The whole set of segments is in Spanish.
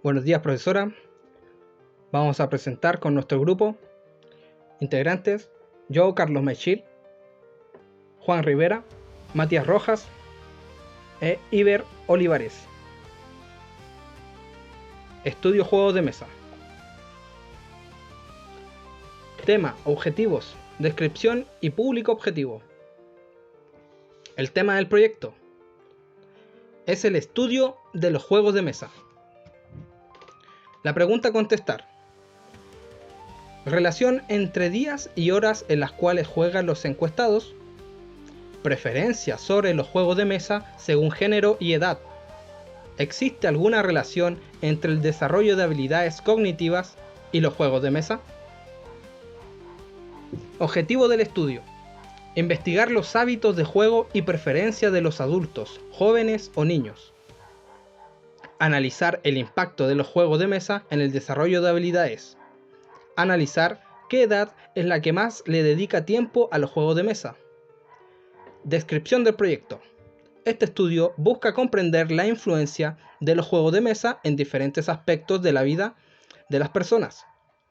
Buenos días, profesora. Vamos a presentar con nuestro grupo integrantes: yo, Carlos Mechil, Juan Rivera, Matías Rojas e Iber Olivares. Estudio juegos de mesa. Tema: objetivos, descripción y público objetivo. El tema del proyecto es el estudio de los juegos de mesa. La pregunta a contestar: relación entre días y horas en las cuales juegan los encuestados. Preferencias sobre los juegos de mesa según género y edad. ¿Existe alguna relación entre el desarrollo de habilidades cognitivas y los juegos de mesa? Objetivo del estudio: investigar los hábitos de juego y preferencias de los adultos, jóvenes o niños. Analizar el impacto de los juegos de mesa en el desarrollo de habilidades. Analizar qué edad es la que más le dedica tiempo a los juegos de mesa. Descripción del proyecto. Este estudio busca comprender la influencia de los juegos de mesa en diferentes aspectos de la vida de las personas,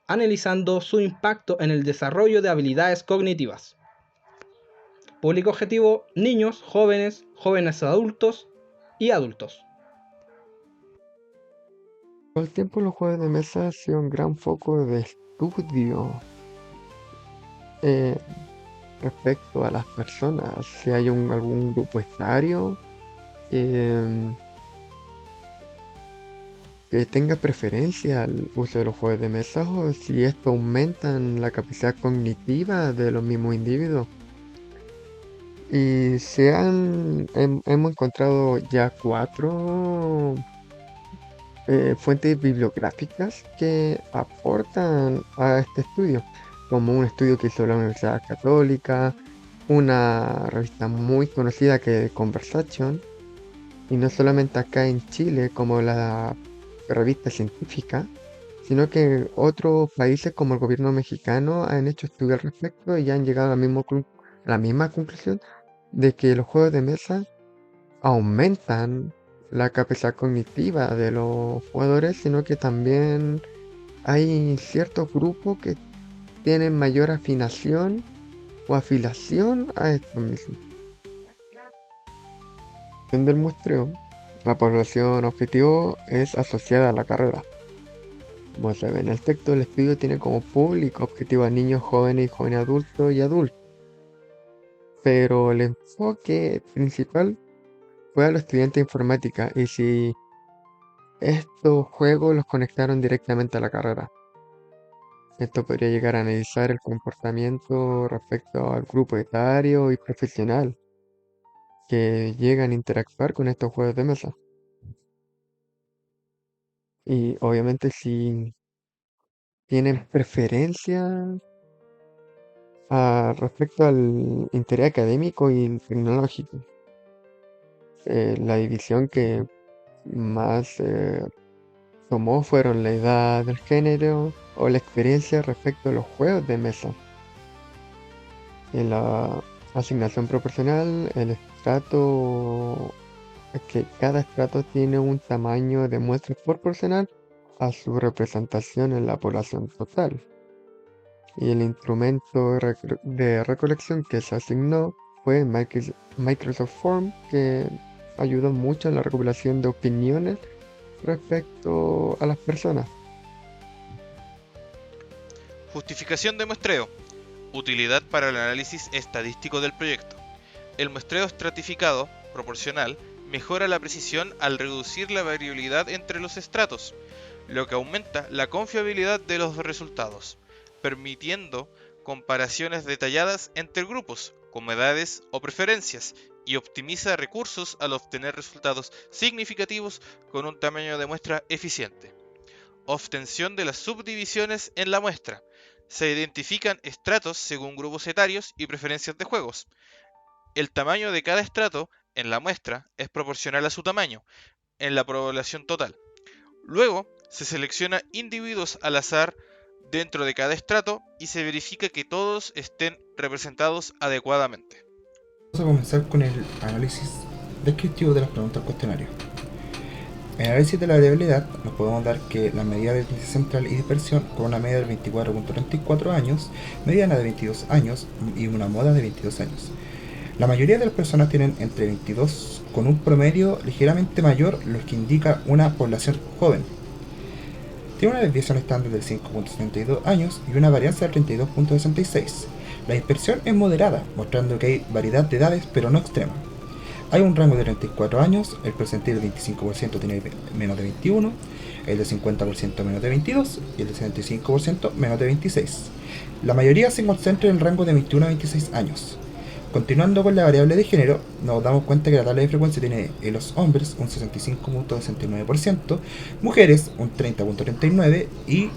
analizando su impacto en el desarrollo de habilidades cognitivas. Público objetivo: niños, jóvenes, jóvenes adultos y adultos. Todo el tiempo los juegos de mesa han sido un gran foco de estudio eh, respecto a las personas. Si hay algún grupo etario eh, que tenga preferencia al uso de los juegos de mesa o si esto aumenta la capacidad cognitiva de los mismos individuos. Y hemos encontrado ya 4 fuentes bibliográficas que aportan a este estudio, como un estudio que hizo la Universidad Católica, una revista muy conocida que es Conversation, y no solamente acá en Chile como la revista científica, sino que otros países como el gobierno mexicano han hecho estudios al respecto y han llegado a la misma conclusión de que los juegos de mesa aumentan la capacidad cognitiva de los jugadores, sino que también hay ciertos grupos que tienen mayor afinación o afiliación a esto mismo. En el muestreo, la población objetivo es asociada a la carrera. Como se ve en el texto, el estudio tiene como público objetivo a niños, jóvenes y jóvenes adultos y adultos. Pero el enfoque principal fue a los estudiantes de informática y si estos juegos los conectaron directamente a la carrera. Esto podría llegar a analizar el comportamiento respecto al grupo etario y profesional que llegan a interactuar con estos juegos de mesa. Y obviamente si tienen preferencia respecto al interés académico y tecnológico. La división que más tomó fueron la edad, el género o la experiencia respecto a los juegos de mesa. En la asignación proporcional, el estrato, que cada estrato tiene un tamaño de muestra proporcional a su representación en la población total. Y el instrumento de recolección que se asignó fue Microsoft Form, que ayudó mucho en la recopilación de opiniones respecto a las personas. Justificación de muestreo. Utilidad para el análisis estadístico del proyecto. El muestreo estratificado, proporcional, mejora la precisión al reducir la variabilidad entre los estratos, lo que aumenta la confiabilidad de los resultados, permitiendo comparaciones detalladas entre grupos, como edades o preferencias, y optimiza recursos al obtener resultados significativos con un tamaño de muestra eficiente. Obtención de las subdivisiones en la muestra. Se identifican estratos según grupos etarios y preferencias de juegos. El tamaño de cada estrato en la muestra es proporcional a su tamaño en la población total. Luego, se selecciona individuos al azar dentro de cada estrato y se verifica que todos estén representados adecuadamente. Vamos a comenzar con el análisis descriptivo de las preguntas del cuestionario. En el análisis de la variabilidad nos podemos dar que la medida de tendencia central y dispersión con una media de 24.34 años, mediana de 22 años y una moda de 22 años. La mayoría de las personas tienen entre 22 con un promedio ligeramente mayor, lo que indica una población joven. Tiene una desviación estándar del 5.72 años y una varianza del 32.66. La dispersión es moderada, mostrando que hay variedad de edades pero no extrema. Hay un rango de 34 años, el percentil del 25% tiene menos de 21, el del 50% menos de 22 y el del 75% menos de 26. La mayoría se concentra en el rango de 21 a 26 años. Continuando con la variable de género, nos damos cuenta que la tabla de frecuencia tiene en los hombres un 65.69%, mujeres un 30.39% y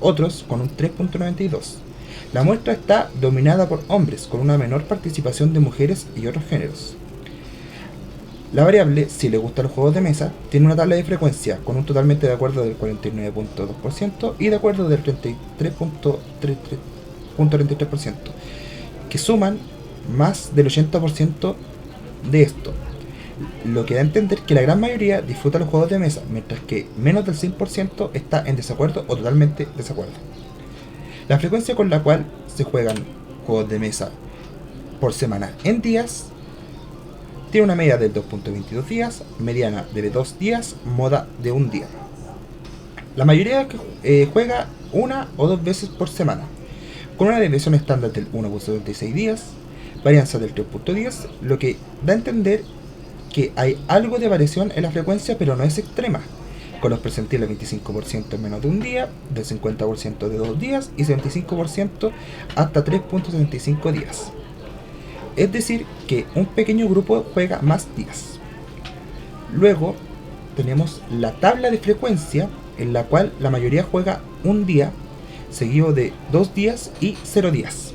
otros con un 3.92%. La muestra está dominada por hombres, con una menor participación de mujeres y otros géneros. La variable, si le gustan los juegos de mesa, tiene una tabla de frecuencia con un totalmente de acuerdo del 49.2% y de acuerdo del 33.33%, que suman más del 80% de esto, lo que da a entender que la gran mayoría disfruta los juegos de mesa, mientras que menos del 100% está en desacuerdo o totalmente desacuerdo. La frecuencia con la cual se juegan juegos de mesa por semana en días tiene una media de 2.22 días, mediana de 2 días, moda de 1 día. La mayoría juega una o dos veces por semana, con una desviación estándar del 1.76 días, varianza del 3.10, lo que da a entender que hay algo de variación en la frecuencia, pero no es extrema, con los percentiles del 25% en menos de 1 día, del 50% de 2 días y 75% hasta 3.75 días. Es decir, que un pequeño grupo juega más días. Luego tenemos la tabla de frecuencia, en la cual la mayoría juega 1 día, seguido de 2 días y 0 días,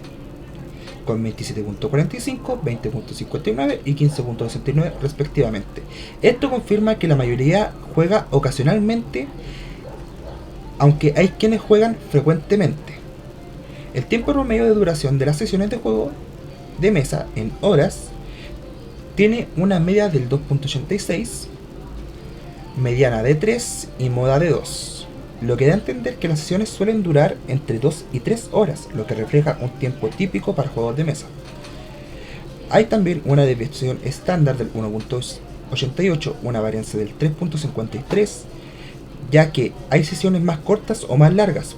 con 27.45, 20.59 y 15.69 respectivamente. Esto confirma que la mayoría juega ocasionalmente, aunque hay quienes juegan frecuentemente. El tiempo promedio de duración de las sesiones de juego de mesa en horas tiene una media del 2.86, mediana de 3 y moda de 2, lo que da a entender que las sesiones suelen durar entre 2 y 3 horas, lo que refleja un tiempo típico para juegos de mesa. Hay también una desviación estándar del 1.88, una varianza del 3.53, ya que hay sesiones más cortas o más largas,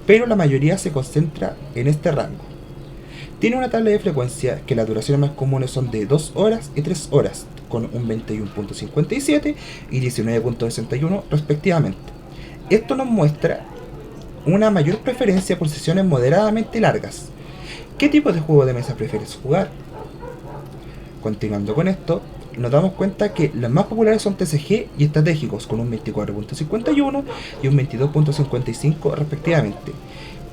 pero la mayoría se concentra en este rango. Tiene una tabla de frecuencia que las duraciones más comunes son de 2 horas y 3 horas, con un 21.57 y 19.61 respectivamente. Esto nos muestra una mayor preferencia por sesiones moderadamente largas. ¿Qué tipo de juego de mesa prefieres jugar? Continuando con esto, nos damos cuenta que los más populares son TCG y estratégicos, con un 24.51 y un 22.55 respectivamente,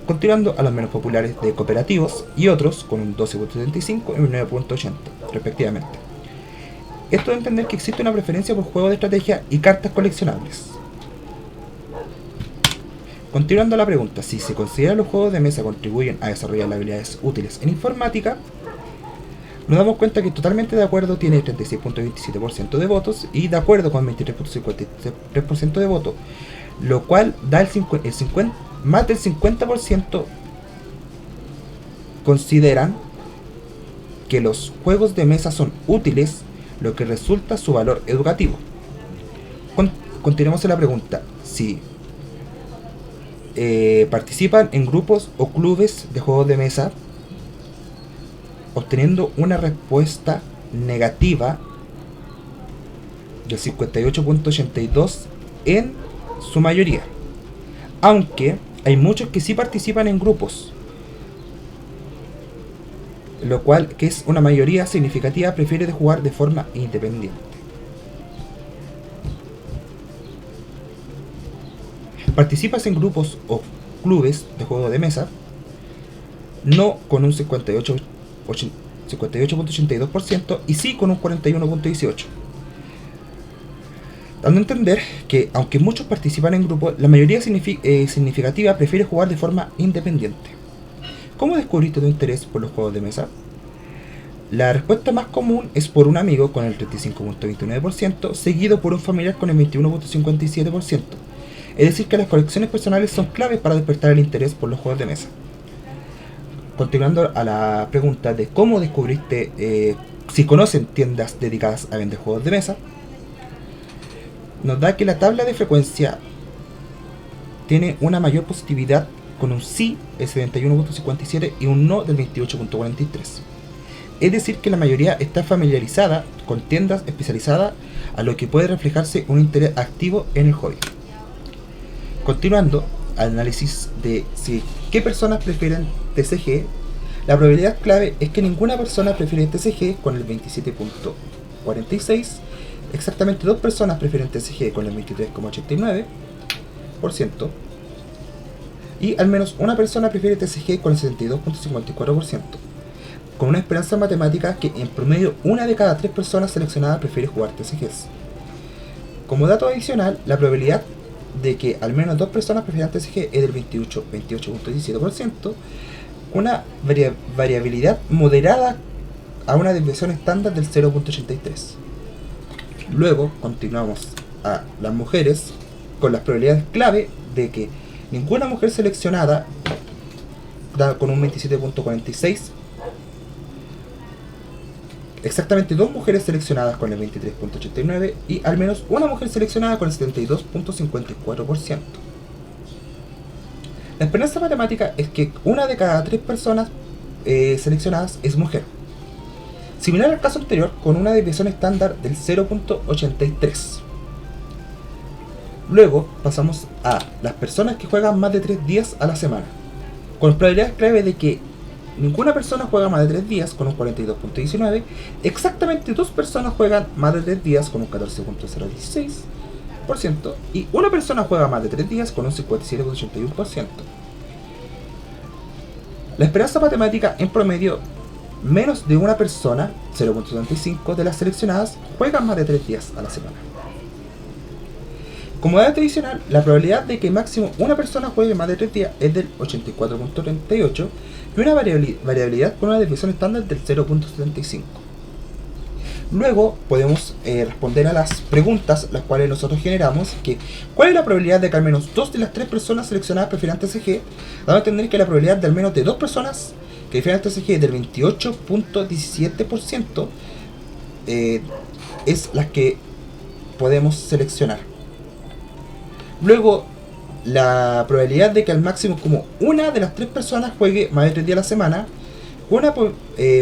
continuando a los menos populares de cooperativos y otros con un 12.75 y un 9.80 respectivamente. Esto de entender que existe una preferencia por juegos de estrategia y cartas coleccionables. Continuando la pregunta, si se considera los juegos de mesa contribuyen a desarrollar las habilidades útiles en informática, nos damos cuenta que totalmente de acuerdo tiene 36.27% de votos y de acuerdo con 23.53% de votos, lo cual da más del 50% consideran que los juegos de mesa son útiles, lo que resulta su valor educativo. Continuemos en la pregunta, si participan en grupos o clubes de juegos de mesa, obteniendo una respuesta negativa del 58.82 en su mayoría, aunque hay muchos que sí participan en grupos, lo cual que es una mayoría significativa prefiere jugar de forma independiente. Participas en grupos o clubes de juego de mesa, no con un 58.82% y sí con un 41.18%. Dando a entender que, aunque muchos participan en grupos, la mayoría significativa prefiere jugar de forma independiente. ¿Cómo descubriste tu interés por los juegos de mesa? La respuesta más común es por un amigo con el 35.29%, seguido por un familiar con el 21.57%. Es decir, que las colecciones personales son claves para despertar el interés por los juegos de mesa. Continuando a la pregunta de cómo descubriste si conocen tiendas dedicadas a vender juegos de mesa, nos da que la tabla de frecuencia tiene una mayor positividad con un sí, el 71.57, y un no del 28.43. Es decir, que la mayoría está familiarizada con tiendas especializadas, a lo que puede reflejarse un interés activo en el hobby. Continuando al análisis de qué personas prefieren TCG, la probabilidad clave es que ninguna persona prefiere TCG con el 27.46%, exactamente 2 personas prefieren TCG con el 23.89%, y al menos una persona prefiere TCG con el 72.54%, con una esperanza matemática que en promedio una de cada 3 personas seleccionadas prefiere jugar TCGs. Como dato adicional, la probabilidad de que al menos 2 personas prefieran TCG es del 28.17%, una variabilidad moderada a una desviación estándar del 0.83. Luego continuamos a las mujeres con las probabilidades clave de que ninguna mujer seleccionada da con un 27.46, exactamente 2 mujeres seleccionadas con el 23.89 y al menos una mujer seleccionada con el 72.54%. La esperanza matemática es que una de cada 3 personas seleccionadas es mujer, similar al caso anterior, con una desviación estándar del 0.83. Luego pasamos a las personas que juegan más de 3 días a la semana, con probabilidades clave de que ninguna persona juega más de 3 días con un 42.19, exactamente 2 personas juegan más de 3 días con un 14.016%, y una persona juega más de 3 días con un 57.81%. La esperanza matemática en promedio, menos de una persona, 0.75 de las seleccionadas, juegan más de 3 días a la semana. Como dato adicional, la probabilidad de que máximo una persona juegue más de 3 días es del 84.38 y una variabilidad con una desviación estándar del 0.75. Luego podemos responder a las preguntas las cuales nosotros generamos, que ¿cuál es la probabilidad de que al menos 2 de las 3 personas seleccionadas prefieran TCG? Dando a entender que la probabilidad de al menos de 2 personas que prefieran TCG es del 28.17%, es la que podemos seleccionar. Luego, la probabilidad de que al máximo como una de las 3 personas juegue más de 3 días a la semana, con una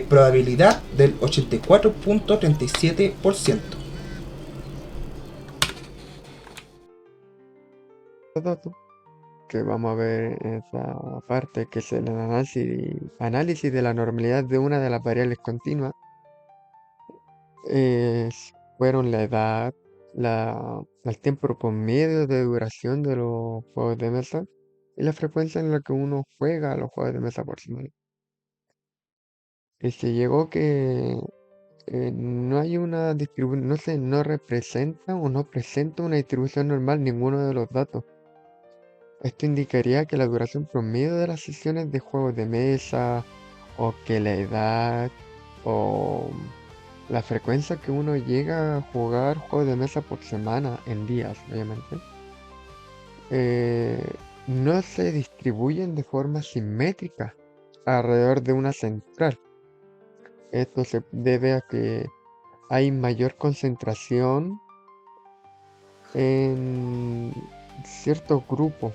probabilidad del 84.37%. Dato que vamos a ver en esta parte, que es el análisis de la normalidad de una de las variables continuas, fueron la edad, el tiempo promedio de duración de los juegos de mesa y la frecuencia en la que uno juega a los juegos de mesa por semana. Y se llegó que no hay una distribución, no representa o no presenta una distribución normal ninguno de los datos. Esto indicaría que la duración promedio de las sesiones de juegos de mesa, o que la edad, o la frecuencia que uno llega a jugar juegos de mesa por semana, en días, obviamente, eh, no se distribuyen de forma simétrica alrededor de una central. Esto se debe a que hay mayor concentración en ciertos grupos,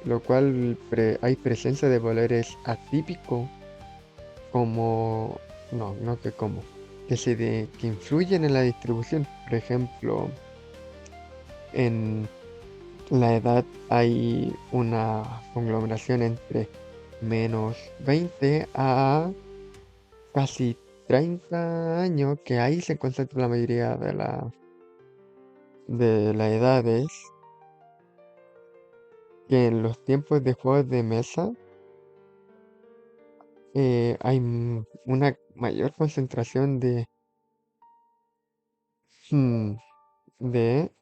lo cual hay presencia de valores atípicos como, no que como, que influyen en la distribución. Por ejemplo, en la edad hay una conglomeración entre -20 a casi 30 años, que ahí se concentra la mayoría de las edades, que en los tiempos de juegos de mesa hay una mayor concentración mm, de,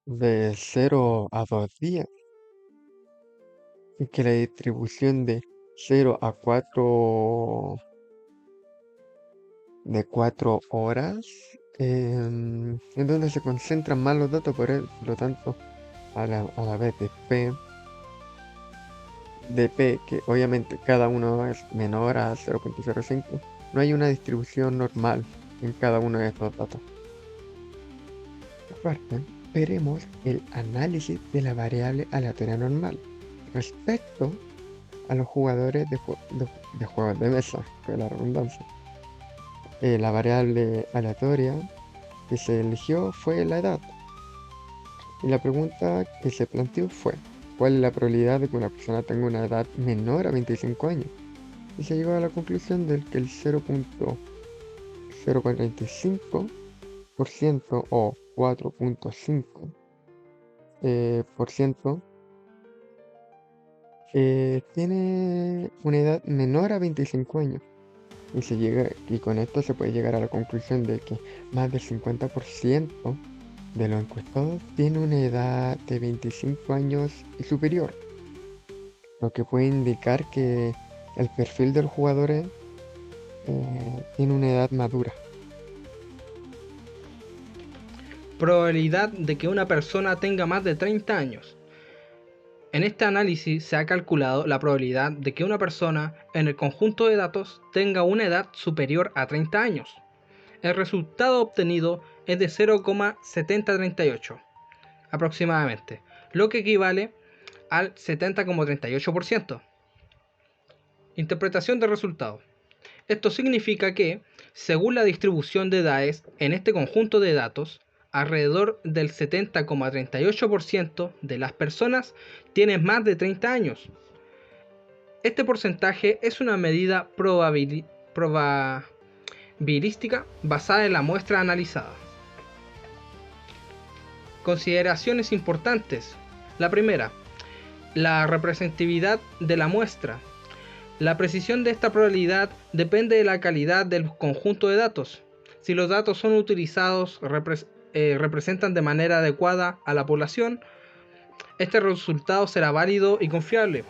de 0 a 2 días, y que la distribución de 0 a 4 de 4 horas, en donde se concentran más los datos, por lo tanto, a la vez de P, que obviamente cada uno es menor a 0.05, no hay una distribución normal en cada uno de estos datos. Aparte, veremos el análisis de la variable aleatoria normal respecto a los jugadores de juegos de mesa, que es la redundancia. La variable aleatoria que se eligió fue la edad. Y la pregunta que se planteó fue: ¿cuál es la probabilidad de que una persona tenga una edad menor a 25 años? Y se llegó a la conclusión de que el 0.045% o 4.5% tiene una edad menor a 25 años. Y con esto se puede llegar a la conclusión de que más del 50% de los encuestados tiene una edad de 25 años y superior, lo que puede indicar que el perfil de los jugadores tiene una edad madura. Probabilidad de que una persona tenga más de 30 años. En este análisis se ha calculado la probabilidad de que una persona en el conjunto de datos tenga una edad superior a 30 años. El resultado obtenido es de 0,7038 aproximadamente, lo que equivale al 70,38%. Interpretación del resultado. Esto significa que, según la distribución de edades en este conjunto de datos, alrededor del 70,38% de las personas tienen más de 30 años. Este porcentaje es una medida probabilística basada en la muestra analizada. Consideraciones importantes. La primera, la representatividad de la muestra. La precisión de esta probabilidad depende de la calidad del conjunto de datos. Si los datos son utilizados representan de manera adecuada a la población, este resultado será válido y confiable.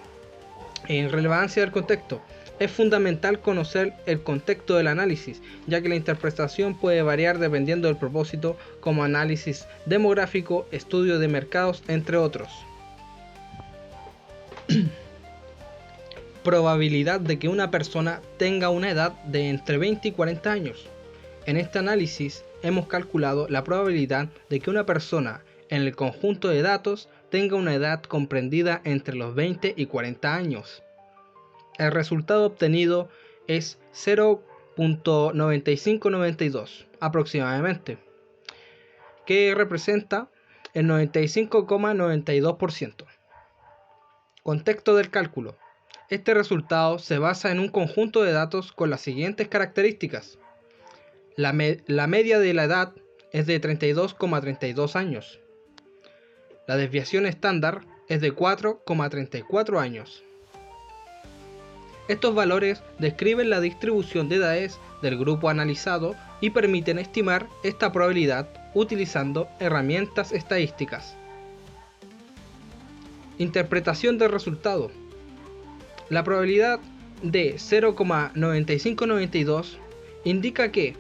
En relevancia del contexto, es fundamental conocer el contexto del análisis, ya que la interpretación puede variar dependiendo del propósito, como análisis demográfico, estudio de mercados, entre otros. Probabilidad de que una persona tenga una edad de entre 20 y 40 años. En este análisis hemos calculado la probabilidad de que una persona en el conjunto de datos tenga una edad comprendida entre los 20 y 40 años. El resultado obtenido es 0.9592 aproximadamente, que representa el 95,92%. Contexto del cálculo. Este resultado se basa en un conjunto de datos con las siguientes características. La media de la edad es de 32,32 años. La desviación estándar es de 4,34 años. Estos valores describen la distribución de edades del grupo analizado y permiten estimar esta probabilidad utilizando herramientas estadísticas. Interpretación del resultado. La probabilidad de 0,9592 indica que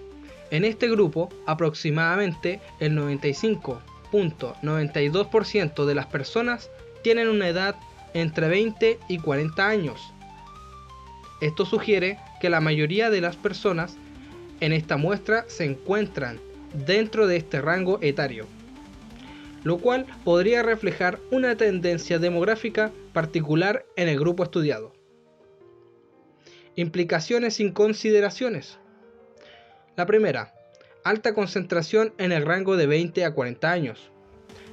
en este grupo aproximadamente el 95,92% de las personas tienen una edad entre 20 y 40 años. Esto sugiere que la mayoría de las personas en esta muestra se encuentran dentro de este rango etario, lo cual podría reflejar una tendencia demográfica particular en el grupo estudiado. Implicaciones y consideraciones. La primera, alta concentración en el rango de 20 a 40 años.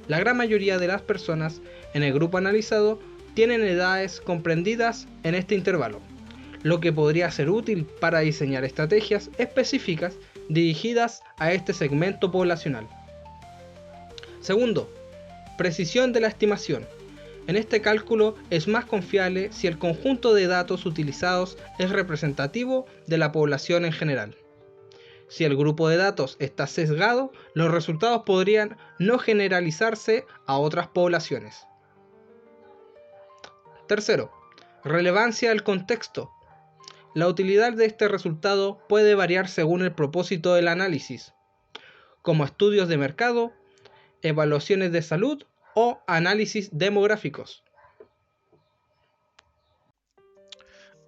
La gran mayoría de las personas en el grupo analizado tienen edades comprendidas en este intervalo, lo que podría ser útil para diseñar estrategias específicas dirigidas a este segmento poblacional. Segundo, precisión de la estimación. En este cálculo es más confiable si el conjunto de datos utilizados es representativo de la población en general. Si el grupo de datos está sesgado, los resultados podrían no generalizarse a otras poblaciones. Tercero, Relevancia del contexto. La utilidad de este resultado puede variar según el propósito del análisis, como estudios de mercado, evaluaciones de salud o análisis demográficos.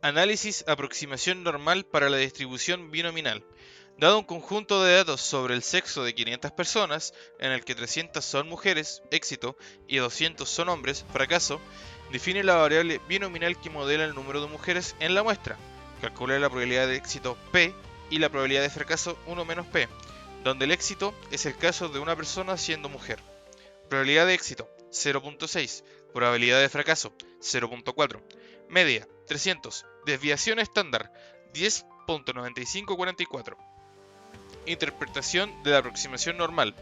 Análisis aproximación normal para la distribución binominal. Dado un conjunto de datos sobre el sexo de 500 personas, en el que 300 son mujeres, éxito, y 200 son hombres, fracaso, define la variable binominal que modela el número de mujeres en la muestra. Calcula la probabilidad de éxito P y la probabilidad de fracaso 1 menos P, donde el éxito es el caso de una persona siendo mujer. Probabilidad de éxito 0.6, probabilidad de fracaso 0.4, media 300, desviación estándar 10.9544. Interpretación de la aproximación normal.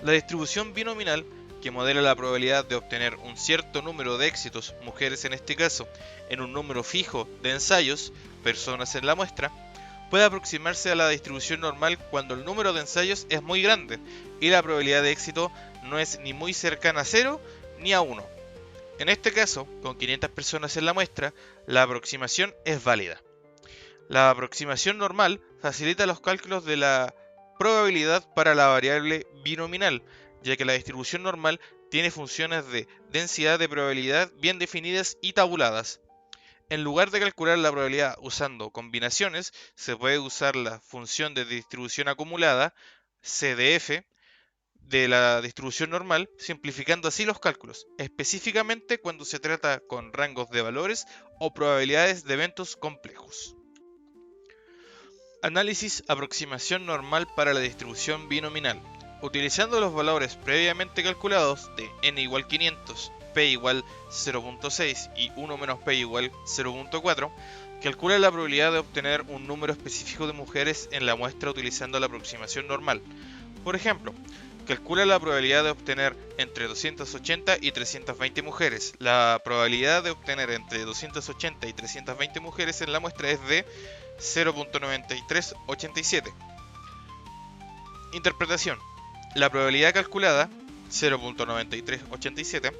La distribución binominal, que modela la probabilidad de obtener un cierto número de éxitos, mujeres en este caso, en un número fijo de ensayos, personas en la muestra, puede aproximarse a la distribución normal cuando el número de ensayos es muy grande y la probabilidad de éxito no es ni muy cercana a 0 ni a 1. En este caso, con 500 personas en la muestra, la aproximación es válida. La aproximación normal facilita los cálculos de la probabilidad para la variable binominal, ya que la distribución normal tiene funciones de densidad de probabilidad bien definidas y tabuladas. En lugar de calcular la probabilidad usando combinaciones, se puede usar la función de distribución acumulada, CDF, de la distribución normal, simplificando así los cálculos, específicamente cuando se trata con rangos de valores o probabilidades de eventos complejos. Análisis aproximación normal para la distribución binominal. Utilizando los valores previamente calculados de n igual 500, p igual 0.6 y 1 menos p igual 0.4, calcula la probabilidad de obtener un número específico de mujeres en la muestra utilizando la aproximación normal. Por ejemplo, calcula la probabilidad de obtener entre 280 y 320 mujeres. La probabilidad de obtener entre 280 y 320 mujeres en la muestra es de 0.9387. Interpretación. La probabilidad calculada, 0.9387,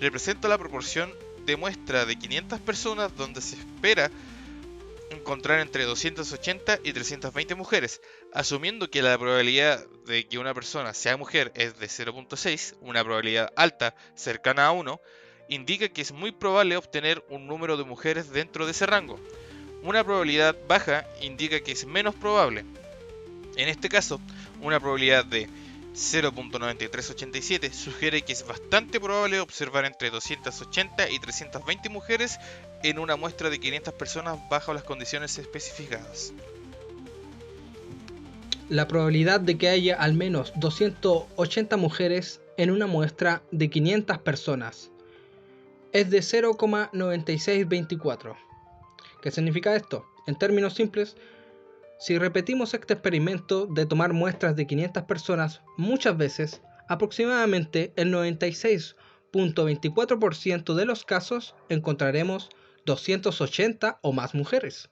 representa la proporción de muestra de 500 personas donde se espera encontrar entre 280 y 320 mujeres, asumiendo que la probabilidad de que una persona sea mujer es de 0.6, una probabilidad alta cercana a 1, indica que es muy probable obtener un número de mujeres dentro de ese rango. Una probabilidad baja indica que es menos probable. En este caso, una probabilidad de 0.9387 sugiere que es bastante probable observar entre 280 y 320 mujeres en una muestra de 500 personas bajo las condiciones especificadas. La probabilidad de que haya al menos 280 mujeres en una muestra de 500 personas es de 0,9624. ¿Qué significa esto? En términos simples, si repetimos este experimento de tomar muestras de 500 personas muchas veces, aproximadamente el 96.24% de los casos encontraremos 280 o más mujeres.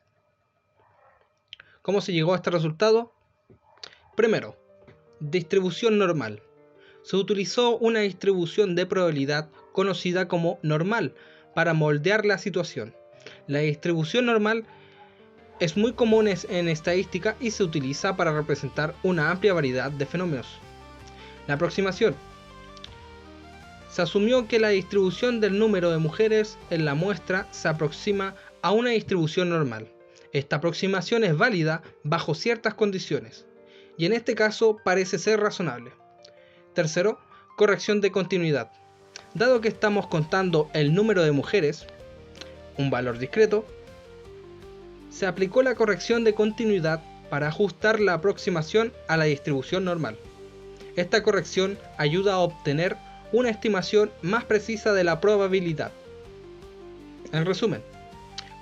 ¿Cómo se llegó a este resultado? Primero, distribución normal. Se utilizó una distribución de probabilidad conocida como normal para moldear la situación. La distribución normal es muy común en estadística y se utiliza para representar una amplia variedad de fenómenos. La aproximación. Se asumió que la distribución del número de mujeres en la muestra se aproxima a una distribución normal. Esta aproximación es válida bajo ciertas condiciones, y en este caso parece ser razonable. Tercero, corrección de continuidad. Dado que estamos contando el número de mujeres, un valor discreto, se aplicó la corrección de continuidad para ajustar la aproximación a la distribución normal. Esta corrección ayuda a obtener una estimación más precisa de la probabilidad. En resumen,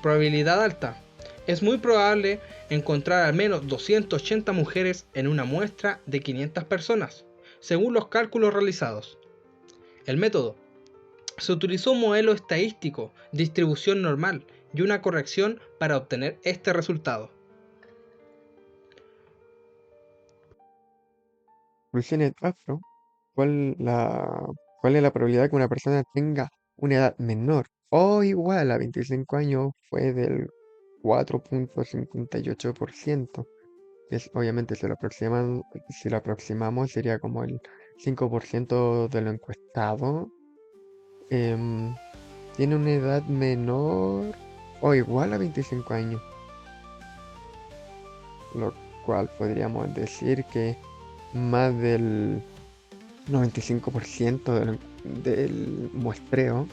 probabilidad alta. Es muy probable encontrar al menos 280 mujeres en una muestra de 500 personas, según los cálculos realizados. El método. Se utilizó un modelo estadístico, distribución normal y una corrección para obtener este resultado. Conclusiones afro. ¿Cuál es la probabilidad que una persona tenga una edad menor o igual a 25 años fue del 4.58%. Obviamente si lo aproximamos sería como el 5% de lo encuestado. em, Tiene una edad menor o igual a 25 años, lo cual podríamos decir que más del 95% del muestreo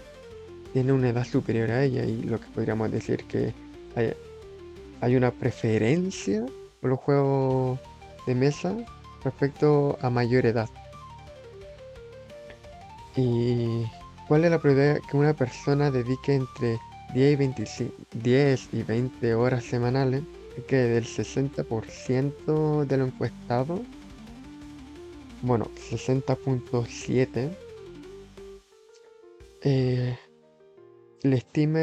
tiene una edad superior a ella, y lo que podríamos decir que hay, hay una preferencia por los juegos de mesa respecto a mayor edad. ¿Y cuál es la probabilidad que una persona dedique entre 10 y 20 horas semanales? Que del 60% de lo encuestado, bueno, 60.7, le estima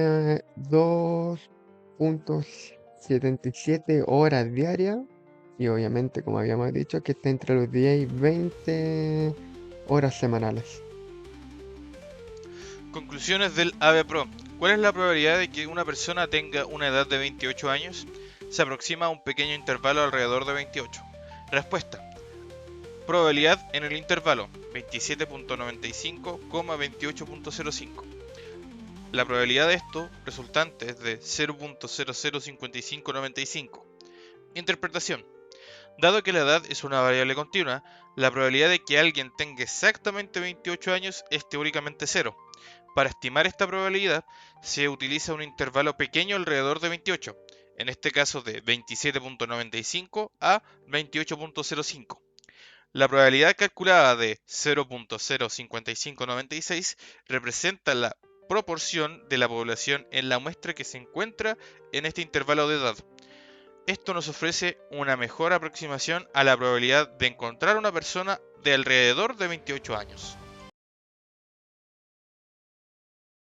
2.77 horas diarias, y obviamente, como habíamos dicho, que está entre los 10 y 20 horas semanales. Conclusiones del AB Pro. ¿Cuál es la probabilidad de que una persona tenga una edad de 28 años? Se aproxima a un pequeño intervalo alrededor de 28. Respuesta. Probabilidad en el intervalo 27.95, 28.05. La probabilidad de esto resultante es de 0.005595. Interpretación. Dado que la edad es una variable continua, la probabilidad de que alguien tenga exactamente 28 años es teóricamente cero. Para estimar esta probabilidad, se utiliza un intervalo pequeño alrededor de 28, en este caso de 27.95 a 28.05. La probabilidad calculada de 0.05596 representa la proporción de la población en la muestra que se encuentra en este intervalo de edad. Esto nos ofrece una mejor aproximación a la probabilidad de encontrar una persona de alrededor de 28 años.